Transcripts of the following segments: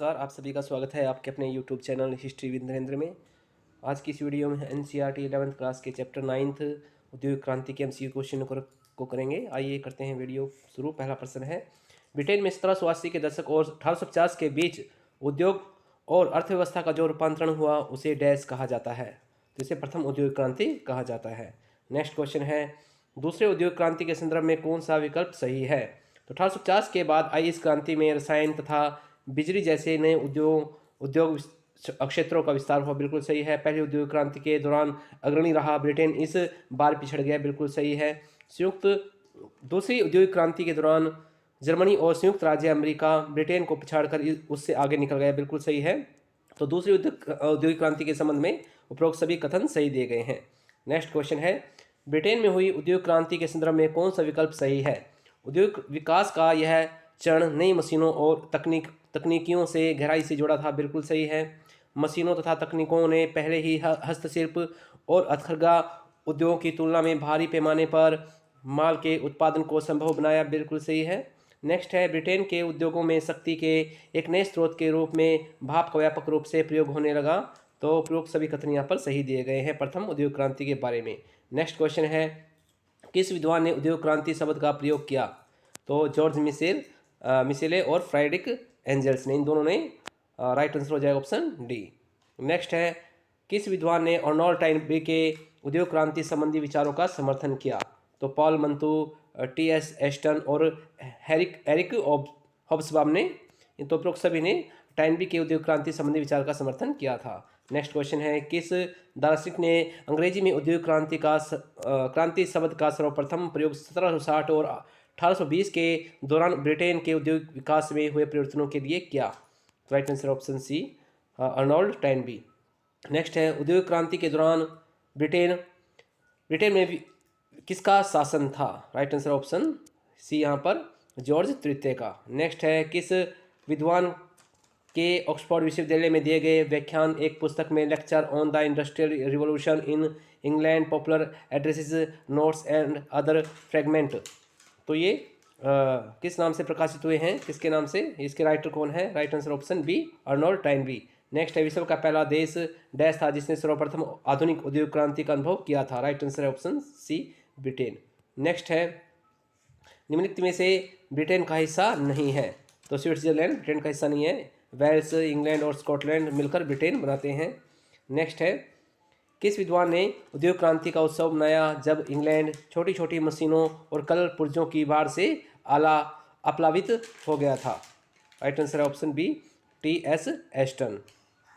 नमस्कार, आप सभी का स्वागत है आपके अपने YouTube channel history with Narendra में। आज की इस वीडियो में एनसीईआरटी 11th क्लास के चैप्टर 9th उद्योग क्रांति के एमसीक्यू क्वेश्चन को करेंगे। आइए करते हैं वीडियो शुरू। पहला प्रश्न है, ब्रिटेन में 1780 के दशक और 1850 के बीच उद्योग और अर्थव्यवस्था का जो रूपांतरण हुआ उसे डैश कहा जाता है। तो इसे प्रथम उद्योग क्रांति कहा जाता है। नेक्स्ट क्वेश्चन है, दूसरे उद्योग क्रांति के संदर्भ में कौन सा विकल्प सही है? तो 1850 के बाद आई इस क्रांति में रसायन तथा बिजली जैसे नए उद्योग क्षेत्रों का विस्तार हुआ। बिल्कुल सही है। पहली उद्योग क्रांति के दौरान अग्रणी रहा ब्रिटेन, इस बार पिछड़ गया। बिल्कुल सही है। दूसरी उद्योग क्रांति के दौरान जर्मनी और संयुक्त राज्य अमेरिका ब्रिटेन को पिछाड़कर उससे आगे निकल गया। बिल्कुल सही है। तो दूसरी औद्योगिक क्रांति के संबंध में उपरोक्त सभी कथन सही दिए गए हैं। नेक्स्ट क्वेश्चन है, ब्रिटेन में हुई उद्योग क्रांति के संदर्भ में कौन सा विकल्प सही है? उद्योग विकास का यह चरण नई मशीनों और तकनीकियों से गहराई से जुड़ा था। बिल्कुल सही है। मशीनों तथा तकनीकों ने पहले ही हस्तशिल्प और हथकरघा उद्योगों की तुलना में भारी पैमाने पर माल के उत्पादन को संभव बनाया। बिल्कुल सही है। नेक्स्ट है, ब्रिटेन के उद्योगों में शक्ति के एक नए स्रोत के रूप में भाप का व्यापक रूप से प्रयोग होने लगा। तो उपरोक्त सभी कथन यहाँ पर सही दिए गए हैं प्रथम उद्योग क्रांति के बारे में। नेक्स्ट क्वेश्चन है, किस विद्वान ने उद्योग क्रांति शब्द का प्रयोग किया? तो जॉर्ज मिशेले और फ्रेडरिक एंजल्स ने, इन दोनों ने। राइट आंसर हो जाएगा ऑप्शन डी। नेक्स्ट है, किस विद्वान ने अर्नोल्ड टॉइनबी के उद्योग क्रांति संबंधी विचारों का समर्थन किया? तो पॉल मंटू, टी.एस. एस्टन और एरिक हॉब्सबॉम ने। इन तो उपरोक्त सभी ने टॉइनबी के उद्योग क्रांति संबंधी विचार का समर्थन किया था। नेक्स्ट क्वेश्चन है, किस दार्शनिक ने अंग्रेजी में उद्योग क्रांति शब्द का सर्वप्रथम प्रयोग 1760 और 1820 के दौरान ब्रिटेन के उद्योग विकास में हुए परिवर्तनों के लिए किया? Right answer option C, Arnold Toynbee. Next है, उद्योग क्रांति के दौरान ब्रिटेन में किसका शासन था? राइट आंसर ऑप्शन सी यहाँ पर जॉर्ज तृतीय का। नेक्स्ट है, किस विद्वान के ऑक्सफोर्ड विश्वविद्यालय में दिए गए व्याख्यान एक पुस्तक में lecture on the industrial revolution in England, popular addresses, notes and other fragment, तो ये किस नाम से प्रकाशित हुए हैं? किसके नाम से? इसके राइटर कौन है? Right answer option B, Arnold Toynbee. Next है, विश्व का पहला देश डैश था जिसने सर्वप्रथम आधुनिक उद्योग क्रांति का अनुभव किया था? राइट आंसर है ऑप्शन सी, ब्रिटेन। नेक्स्ट है, निम्नलिखित में से ब्रिटेन का हिस्सा नहीं है? तो स्विट्जरलैंड ब्रिटेन का हिस्सा नहीं है। वेल्स, इंग्लैंड और स्कॉटलैंड मिलकर ब्रिटेन बनाते हैं। नेक्स्ट है, किस विद्वान ने उद्योग क्रांति का उत्सव मनाया जब इंग्लैंड छोटी छोटी मशीनों और कल पुर्जों की बाढ़ से अपलावित हो गया था? राइट आंसर है option B, T S. Ashton.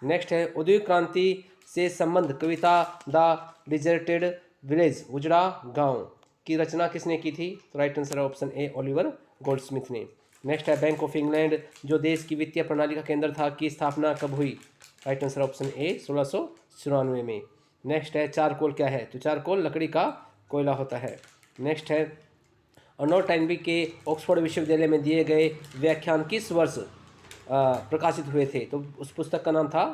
Next है, उद्योग क्रांति से संबंध कविता द डिजर्टेड विलेज, उजड़ा गांव, की रचना किसने की थी? तो राइट आंसर है ऑप्शन ए, ओलिवर गोल्डस्मिथ ने। नेक्स्ट है, बैंक ऑफ इंग्लैंड जो देश की वित्तीय प्रणाली का केंद्र था, की स्थापना कब हुई? राइट आंसर ऑप्शन ए, 1694 में। नेक्स्ट है, चारकोल क्या है? तो चारकोल लकड़ी का कोयला होता है। नेक्स्ट है, अर्नोल्ड टॉइनबी के ऑक्सफोर्ड विश्वविद्यालय में दिए गए व्याख्यान किस वर्ष प्रकाशित हुए थे? तो उस पुस्तक का नाम था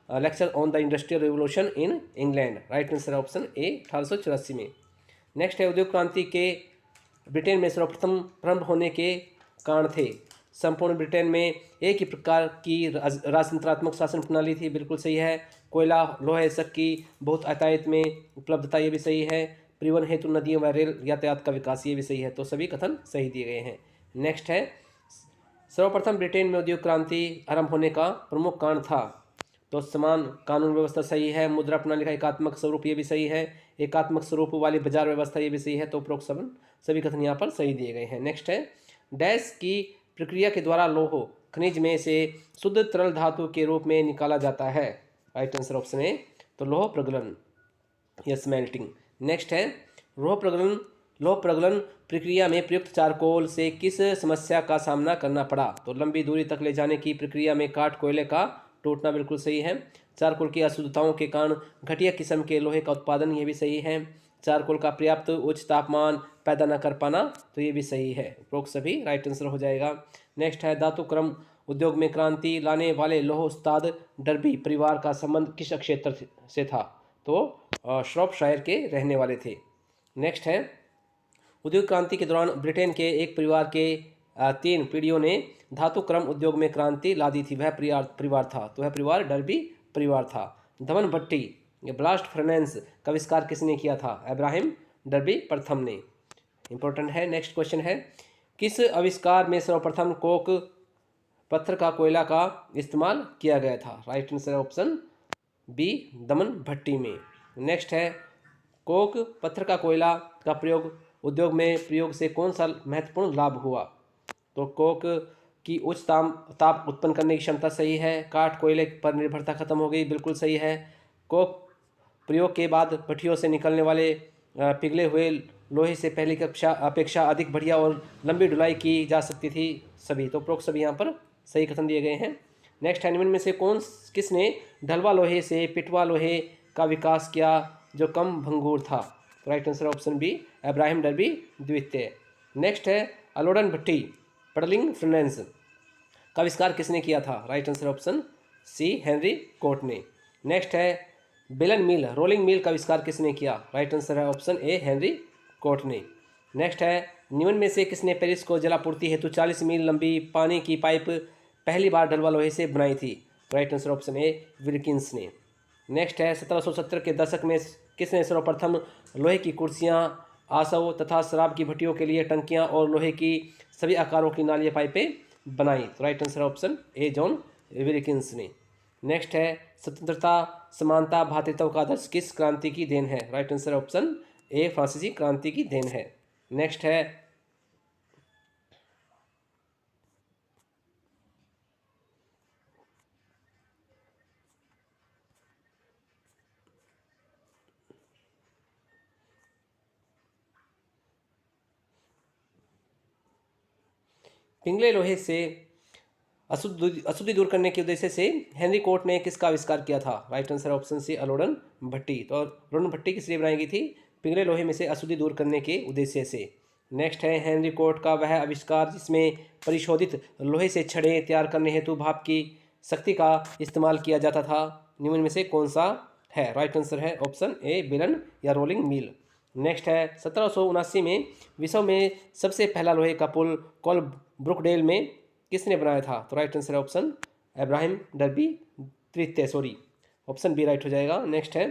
lecture on the industrial revolution in England. Right answer option ए, 1884 में। नेक्स्ट है, उद्योग क्रांति के ब्रिटेन में सर्वप्रथम प्रारंभ होने के कारण थे? संपूर्ण ब्रिटेन में एक ही प्रकार की राजतंत्रात्मक शासन प्रणाली थी। बिल्कुल सही है। कोयला, लोहे, शक की बहुत आयतायत में उपलब्धता, ये भी सही है। परिवहन हेतु नदियों व रेल यातायात का विकास, ये भी सही है। तो सभी कथन सही दिए गए हैं। नेक्स्ट है, सर्वप्रथम ब्रिटेन में उद्योग क्रांति आरंभ होने का प्रमुख कारण था? तो समान कानून व्यवस्था सही है। मुद्रा प्रणाली का एकात्मक स्वरूप, ये भी सही है। एकात्मक स्वरूप वाली बाजार व्यवस्था, ये भी सही है। तो उपरोक्त सभी कथन यहाँ पर सही दिए गए हैं। नेक्स्ट है, डैश की प्रक्रिया के द्वारा लौह खनिज में से शुद्ध तरल धातु के रूप में निकाला जाता है? राइट आंसर ऑप्शन ए, तो लौह प्रगलन या स्मेल्टिंग। नेक्स्ट है, लौह प्रगलन प्रक्रिया में प्रयुक्त चारकोल से किस समस्या का सामना करना पड़ा? तो लंबी दूरी तक ले जाने की प्रक्रिया में काठ कोयले का टूटना, बिल्कुल सही है। चारकोल की अशुद्धताओं के कारण घटिया किस्म के लोहे का उत्पादन, ये भी सही है। चारकोल का पर्याप्त उच्च तापमान पैदा न कर पाना, तो ये भी सही है। उपरोक्त सभी राइट आंसर हो जाएगा। नेक्स्ट है, धातु क्रम उद्योग में क्रांति लाने वाले लौह उस्ताद डर्बी परिवार का संबंध किस क्षेत्र से था? तो श्रॉपशायर के रहने वाले थे। नेक्स्ट है, उद्योग क्रांति के दौरान ब्रिटेन के एक परिवार के 3 पीढ़ियों ने धातु क्रम उद्योग में क्रांति ला दी थी, वह परिवार था, तो वह परिवार डर्बी परिवार था। धवन भट्टी ब्लास्ट फर्नेस का आविष्कार किसने किया था? अब्राहम डर्बी प्रथम ने। इंपॉर्टेंट है। नेक्स्ट क्वेश्चन है, किस आविष्कार में सर्वप्रथम कोक पत्थर का कोयला का इस्तेमाल किया गया था? राइट आंसर ऑप्शन बी, दमन भट्टी में। नेक्स्ट है, कोक पत्थर का कोयला का प्रयोग उद्योग में प्रयोग से कौन सा महत्वपूर्ण लाभ हुआ? तो कोक की उच्च ताप उत्पन्न करने की क्षमता सही है। काठ कोयले पर निर्भरता खत्म हो गई, बिल्कुल सही है। कोक प्रयोग के बाद भट्टियों से निकलने वाले पिघले हुए लोहे से पहले की अपेक्षा अधिक बढ़िया और लंबी ढुलाई की जा सकती थी। सभी तो उपरोक्त सभी यहाँ पर सही कथन दिए गए हैं। नेक्स्ट है, निम्न में से किसने ढलवा लोहे से पिटवा लोहे का विकास किया जो कम भंगुर था? तो right answer option B, Abraham Darby द्वितीय। नेक्स्ट है, अलोडन भट्टी पडलिंग फर्नेस का आविष्कार किसने किया था? Right answer option C, Henry Cort ने। नेक्स्ट है, बेलन मिल रोलिंग मिल का आविष्कार किसने किया? राइट आंसर है ऑप्शन ए, हेनरी कोट ने। नेक्स्ट है, निम्न में से किसने पेरिस को जलापूर्ति हेतु 40 मील लंबी पानी की पाइप पहली बार ढलवा लोहे से बनाई थी? राइट आंसर ऑप्शन ए, विल्किंस ने। नेक्स्ट है, 1770 के दशक में किसने सर्वप्रथम लोहे की कुर्सियाँ, आसव तथा शराब की भट्टियों के लिए टंकियाँ और लोहे की सभी आकारों की नालीय पाइपें बनाई? तो राइट आंसर ऑप्शन ए, जॉन विल्किंस ने। नेक्स्ट है, स्वतंत्रता समानता भ्रातृत्व का आदर्श किस क्रांति की देन है? राइट आंसर ऑप्शन ए, फ्रांसीसी क्रांति की देन है। नेक्स्ट है, पिंगले लोहे से अशुद्धि दूर करने के उद्देश्य से हेनरी कोट ने किसका आविष्कार किया था? राइट आंसर ऑप्शन सी, अलोडन भट्टी। तो अलोडन भट्टी किस लिए बनाई गई थी? पिंगले लोहे में से अशुद्धि दूर करने के उद्देश्य से। नेक्स्ट है, हेनरी कोट का वह आविष्कार जिसमें परिशोधित लोहे से छड़ें तैयार करने हेतु भाप की शक्ति का इस्तेमाल किया जाता था, निम्न में से कौन सा है? राइट आंसर है ऑप्शन ए, बेलन या रोलिंग मिल। नेक्स्ट है, 1779 में विश्व में सबसे पहला लोहे का पुल कोलब्रुकडेल में किसने बनाया था? तो राइट आंसर है ऑप्शन अब्राहम डर्बी तृतीय, ऑप्शन बी राइट हो जाएगा। नेक्स्ट है,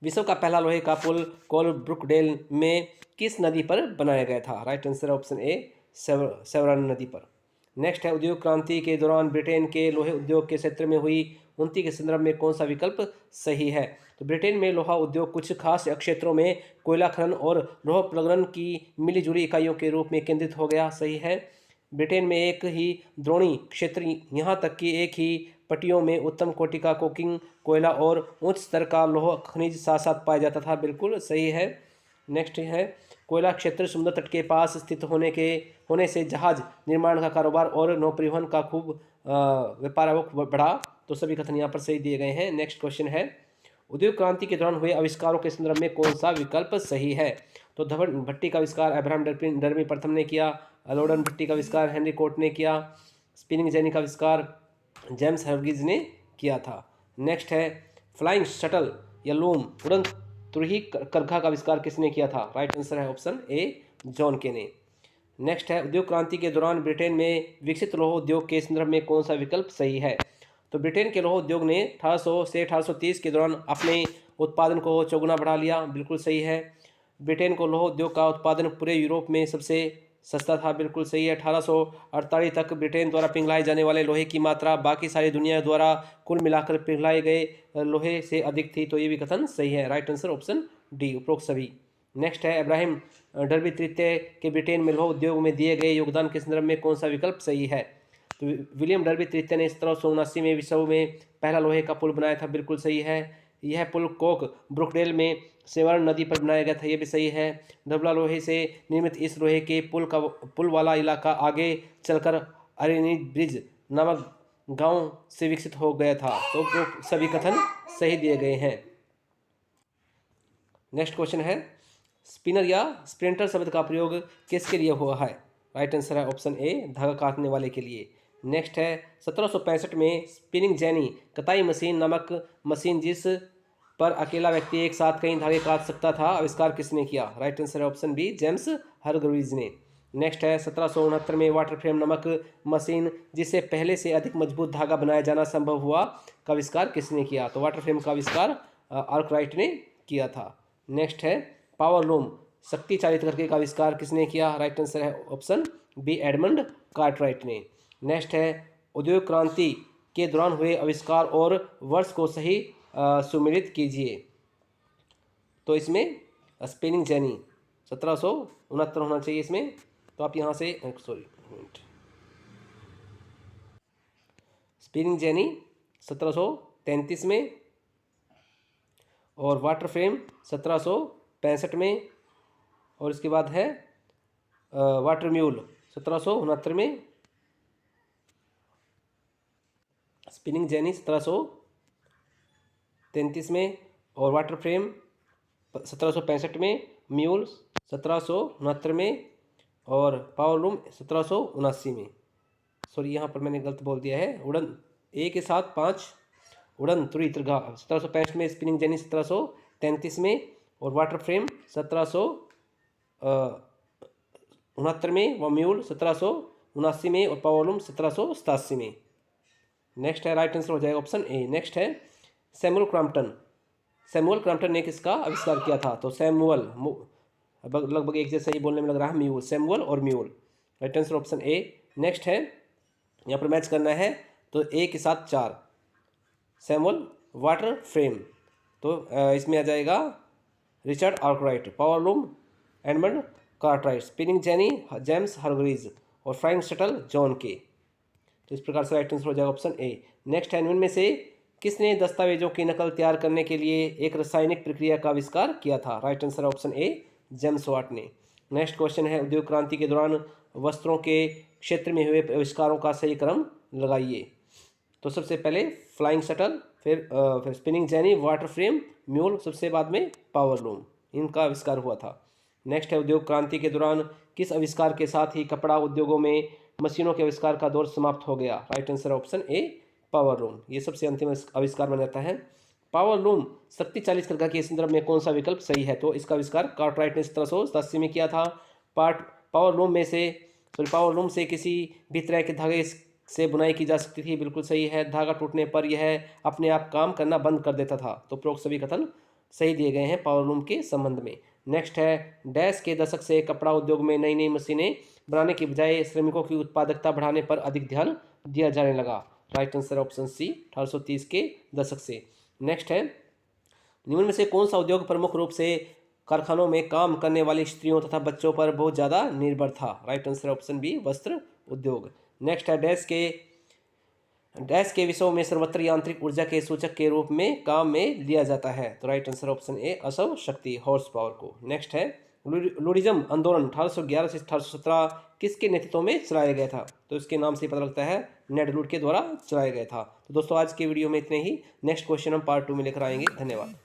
विश्व का पहला लोहे का पुल कोलब्रुकडेल में किस नदी पर बनाया गया था? राइट आंसर है ऑप्शन ए, सेवरन नदी पर। नेक्स्ट है, उद्योग क्रांति के दौरान ब्रिटेन के लोहे उद्योग के क्षेत्र में हुई उन्नति के संदर्भ में कौन सा विकल्प सही है? तो ब्रिटेन में लोहा उद्योग कुछ खास क्षेत्रों में कोयला खनन और लोह प्रगलन की मिलीजुली इकाइयों के रूप में केंद्रित हो गया, सही है। ब्रिटेन में एक ही द्रोणी क्षेत्र, यहाँ तक कि एक ही पट्टियों में उत्तम कोटि का कोकिंग कोयला और उच्च स्तर का लोह खनिज साथ साथ पाया जाता था, बिल्कुल सही है। नेक्स्ट है, कोयला क्षेत्र समुद्र तट के पास स्थित होने से जहाज निर्माण का कारोबार और नौ परिवहन का खूब व्यापार बढ़ा, तो सभी कथन यहाँ पर सही दिए गए हैं। नेक्स्ट क्वेश्चन है, उद्योग क्रांति के दौरान हुए आविष्कारों के संदर्भ में कौन सा विकल्प सही है? तो धवन भट्टी का आविष्कार अब्राहम डर्बी प्रथम ने किया, अलोडन भट्टी का आविष्कार हेनरी कोट ने किया, स्पिनिंग जेनी का आविष्कार जेम्स हर्गिज ने किया था। नेक्स्ट है, फ्लाइंग शटल या लूम उड़न तुरही करघा का आविष्कार किसने किया था? राइट आंसर है ऑप्शन ए, जॉन के ने। नेक्स्ट है, उद्योग क्रांति के दौरान ब्रिटेन में विकसित लोह उद्योग के संदर्भ में कौन सा विकल्प सही है? तो ब्रिटेन के लोह उद्योग ने 1800 से 1830 के दौरान अपने उत्पादन को चौगुना बढ़ा लिया, बिल्कुल सही है। ब्रिटेन को लोह उद्योग का उत्पादन पूरे यूरोप में सबसे सस्ता था, बिल्कुल सही है। 1848 तक ब्रिटेन द्वारा पिघलाए जाने वाले लोहे की मात्रा बाकी सारी दुनिया द्वारा कुल मिलाकर पिघलाए गए लोहे से अधिक थी, तो ये भी कथन सही है। राइट आंसर ऑप्शन डी, उपरोक्त सभी। नेक्स्ट है, अब्राहम डर्बी तृतीय के ब्रिटेन में लोह उद्योग में दिए गए योगदान के संदर्भ में कौन सा विकल्प सही है? तो विलियम डर्बी तृतीय ने 1779 में विश्व में पहला लोहे का पुल बनाया था, बिल्कुल सही है। यह पुल कोक ब्रुकडेल में सेवरन नदी पर बनाया गया था, ये भी सही है। धबला लोहे से निर्मित इस लोहे के पुल वाला इलाका आगे चलकर अरेनी ब्रिज नामक गांव से विकसित हो गया था, तो सभी कथन सही दिए गए हैं। नेक्स्ट क्वेश्चन है, स्पिनर या स्प्रिंटर शब्द का प्रयोग किसके लिए हुआ है? राइट आंसर है ऑप्शन ए, धागा काटने वाले के लिए। नेक्स्ट है, 1765 में स्पिनिंग जेनी कताई मशीन नामक मशीन जिस पर अकेला व्यक्ति एक साथ कई धागे काट सकता था, आविष्कार किसने किया? राइट आंसर है ऑप्शन बी, जेम्स हरग्रीव्स ने। नेक्स्ट है 1769 में वाटर फ्रेम नामक मशीन जिससे पहले से अधिक मजबूत धागा बनाया जाना संभव हुआ का आविष्कार किसने किया? तो वाटर फ्रेम का आविष्कार आर्कराइट ने किया था। नेक्स्ट है पावर लूम शक्ति चालित करके का आविष्कार किसने किया? राइट आंसर है ऑप्शन बी एडमंड कार्टराइट ने। नेक्स्ट है उद्योग क्रांति के दौरान हुए आविष्कार और वर्ष को सही सुमेलित कीजिए। तो इसमें स्पिनिंग जेनी 1769 होना चाहिए इसमें। तो आप यहाँ से स्पिनिंग जेनी 1733 में और वाटर फ्रेम 1765 में और इसके बाद है वाटर म्यूल 1769 में, स्पिनिंग जेनी 1733 में और वाटर फ्रेम 1765 में, म्यूल 1769 में और पावर लूम 1779 में। सॉरी यहाँ पर मैंने गलत बोल दिया है। उड़न ए के साथ 5 उड़न तुरी त्रिघा 1765 में, स्पिनिंग जेनी 1733 में और वाटर फ्रेम 1769 में, व म्यूल 1779 में और पावर लूम 1787 में। नेक्स्ट है राइट आंसर हो जाएगा ऑप्शन ए। नेक्स्ट है सैमुअल क्रॉम्पटन ने किसका आविष्कार किया था? तो सैमुअल लगभग एक जैसा ही बोलने में लग रहा है, म्यूल, सैमुअल और म्यूल। राइट आंसर ऑप्शन ए। नेक्स्ट है यहाँ पर मैच करना है तो ए के साथ 4 सैमुअल वाटर फ्रेम, तो इसमें आ जाएगा Richard Arkwright, power loom Edmund Cartwright, spinning jenny James Hargreaves और फ्लाइंग शटल जॉन के। तो इस प्रकार से राइट आंसर हो जाएगा ऑप्शन ए। नेक्स्ट है इनमें में से किसने दस्तावेजों की नकल तैयार करने के लिए एक रासायनिक प्रक्रिया का आविष्कार किया था? Right answer option A James Watt ने। नेक्स्ट क्वेश्चन है उद्योग क्रांति के दौरान वस्त्रों के क्षेत्र में हुए आविष्कारों का सही क्रम लगाइए। तो सबसे पहले फ्लाइंग शटल, फिर spinning jenny, water frame, mule, सबसे बाद में पावर लूम, इनका आविष्कार हुआ था। नेक्स्ट है उद्योग क्रांति के दौरान किस आविष्कार के साथ ही कपड़ा उद्योगों में मशीनों के आविष्कार का दौर समाप्त हो गया? राइट आंसर ऑप्शन ए पावर लूम, ये सबसे अंतिम आविष्कार माना जाता है। पावर लूम शक्ति चालित कर्गा के संदर्भ में कौन सा विकल्प सही है? तो इसका आविष्कार कार्टराइट ने 1787 में किया था। पावर लूम से किसी भी तरह के धागे से बुनाई की जा सकती थी, बिल्कुल सही है। धागा टूटने पर यह अपने आप काम करना बंद कर देता था। तो उपरोक्त सभी कथन सही दिए गए हैं पावर लूम के संबंध में। नेक्स्ट है डैश के दशक से कपड़ा उद्योग में नई नई मशीनें बनाने की बजाय श्रमिकों की उत्पादकता बढ़ाने पर अधिक ध्यान दिया जाने लगा। राइट आंसर ऑप्शन सी 1830 के दशक से। नेक्स्ट है निम्न में से कौन सा उद्योग प्रमुख रूप से कारखानों में काम करने वाली स्त्रियों तथा बच्चों पर बहुत ज़्यादा निर्भर था? राइट आंसर ऑप्शन बी वस्त्र उद्योग। नेक्स्ट है डैश के विषयों में सर्वत्र यांत्रिक ऊर्जा के सूचक के रूप में काम में लिया जाता है? तो राइट आंसर ऑप्शन ए असव शक्ति, हॉर्स पावर को। नेक्स्ट है लुडिज्म आंदोलन 1811 से 1817 किसके नेतृत्व में चलाया गया था? तो इसके नाम से पता लगता है नेड लुड के द्वारा चलाया गया था। तो दोस्तों आज के वीडियो में इतने ही। नेक्स्ट क्वेश्चन हम पार्ट 2 में लेकर आएंगे। धन्यवाद।